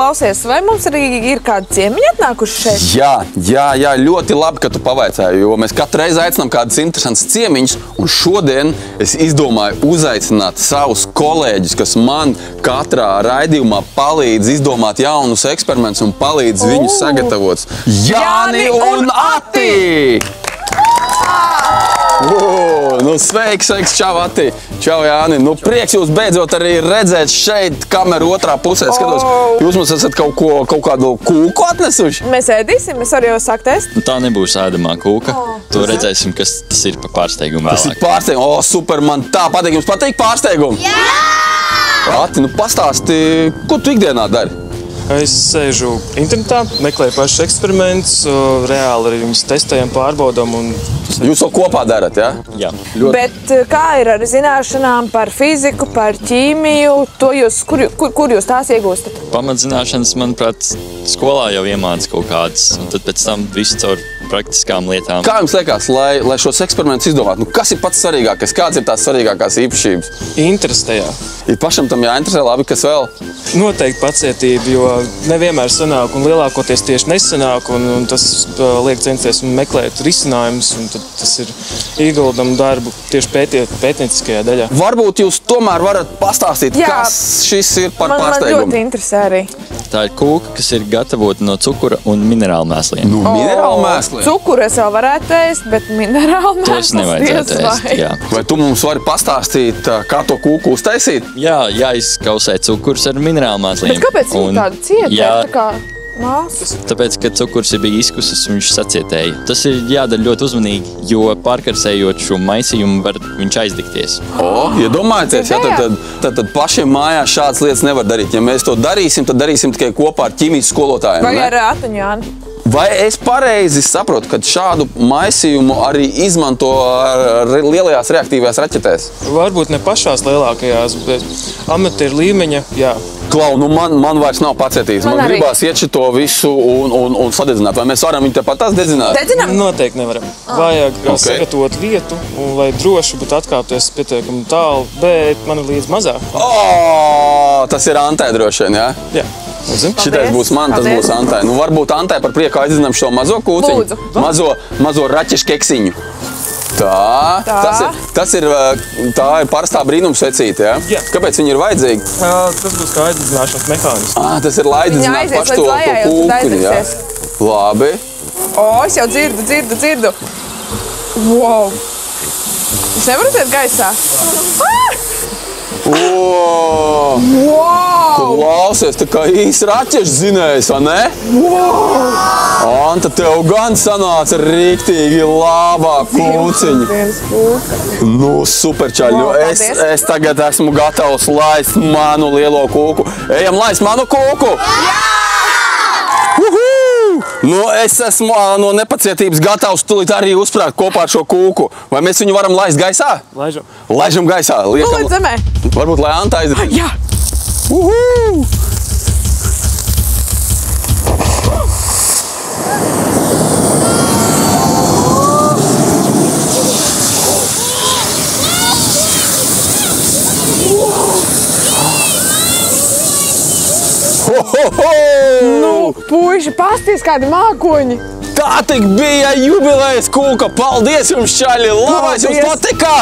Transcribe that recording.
klausies, vai mums arī ir kādi ciemiņi atnākuši šeit? Jā, ļoti labi, ka tu pavaicāji, jo mēs katru reizi aicinām kādus interesants ciemiņus, un šodien es izdomāju uzaicināt savus kolēģus, kas man katrā raidījumā palīdz izdomāt jaunus eksperimentus un palīdz viņus sagatavot. Jāni un Ati! Nu, sveiks, čau, Ati! Čau, Jāni! Nu, prieks jūs beidzot arī redzēt šeit kameru otrā pusē. Skatos, jūs mums esat kaut kādu kūku atnesuši? Mēs ēdīsim, mēs arī jau sākt ēst. Tā nebūs ēdamā kūka. To redzēsim, kas tas ir pa pārsteigumu vēlāk. Tas ir pārsteigumu. Super, man tā patīk. Jums patīk pārsteigumu? Jā! Ati, nu pastāsti, ko tu ikdienā dari? Es sēžu internetā, meklēju pašus eksperimentus, reāli arī viņus testējam, pārbaudām. Jūs to kopā darat, jā? Jā. Bet kā ir ar zināšanām par fiziku, par ķīmiju? Kur jūs tās iegūstat? Pamatzināšanas, manuprāt, skolā jau iemāca kaut kādas, un tad pēc tam visu caur praktiskām lietām. Kā jums liekas, lai šos eksperimentus izdomātu? Nu, kas ir pats svarīgākais? Kāds ir tās svarīgākās īpašības? Interesi tajā. Ir pašam tam jāinteresē, labi, kas vēl? Noteikti pacietība, jo nevienmēr sanāk, un lielākoties tieši nesanāk, un tas liek censties un meklēt risinājumus, un tad tas ir ieguldam darbu tieši pētnieciskajā daļā. Varbūt jūs tomēr varat pastāstīt, kas šis ir par pārsteigumu? Man ļoti interesē arī. Tā ir kūka, kas ir gatavota no cukura un minerālu mēsliem. No minerālu mēsliem? Cukuru es vēl varētu ēst, bet minerālu mēslus Tos nevajadzētu ēst, jā. Vai tu mums vari pastāstīt, kā to kūku uztaisīt? Jā, jāizkausē cukurs ar minerālu mēsliem. Bet kāpēc viņi tādu cietē? Tā kā māsas? Tāpēc, kad cukurs bija izkusis, viņš sacietēja. Tas ir jādara ļoti uzmanīgi, jo pārkarsējot šo maisījumu var viņš aizdegties. Iedomājieties, tad pašiem mājās šādas lietas nevar darīt. Ja mēs to darīsim, tad darīsim tikai kopā ar ķīmijas skolotājiem. Vai ar Atiņu, Jāni? Vai es pareizi saprotu, ka šādu maisījumu arī izmanto lielajās reaktīvajās raķetēs? Varbūt ne pašās lielākajās, bet amatieru līmeņa, jā. Klau, nu man vairs nav pacietības. Man gribās iet šito visu un sadedzināt. Vai mēs varam viņu tepat tās dedzināt? Dedzinām? Noteikti nevaram. Vajag sagatavot vietu, lai droši būtu atkāpties pietiekami tālu, bet man ir līdz mazāk. Tas ir Antai droši vien, jā? Jā. Šitais būs man, tas būs Antai. Nu, varbūt Antai par prieku aizdzinām šo mazo kūciņu. Mazo raķešu keksiņu. Tā ir parastā brīnumsvecīte, jā? Jā. Kāpēc viņa ir vajadzīga? Tas būs kā aizdedzināšanas mehānisms. Tas ir lai aizdedzināt pašu to kūku, jā? Labi. Es jau dzirdu. Wow. Jūs nevarat iet gaisā? Klausies, tā kā īsti raķešu zinējs, vai ne? Anta, tev gan sanāca riktīgi labā kūciņa. Nu, super čaļi. Es tagad esmu gatavs laist manu lielo kūku. Ejam laist manu kūku! Nu, es esmu no nepacietības gatavs tulīt arī uzsprāgt kopā ar šo kūku. Vai mēs viņu varam laist gaisā? Laižam. Laižam gaisā. Liekam zemē. Varbūt, lai Anta aiziet. Jā. Nu, puiši, pasties kādi mākoņi. Tā tik bija jubilejas kūka. Paldies jums, čaļi! Labais jums patikā!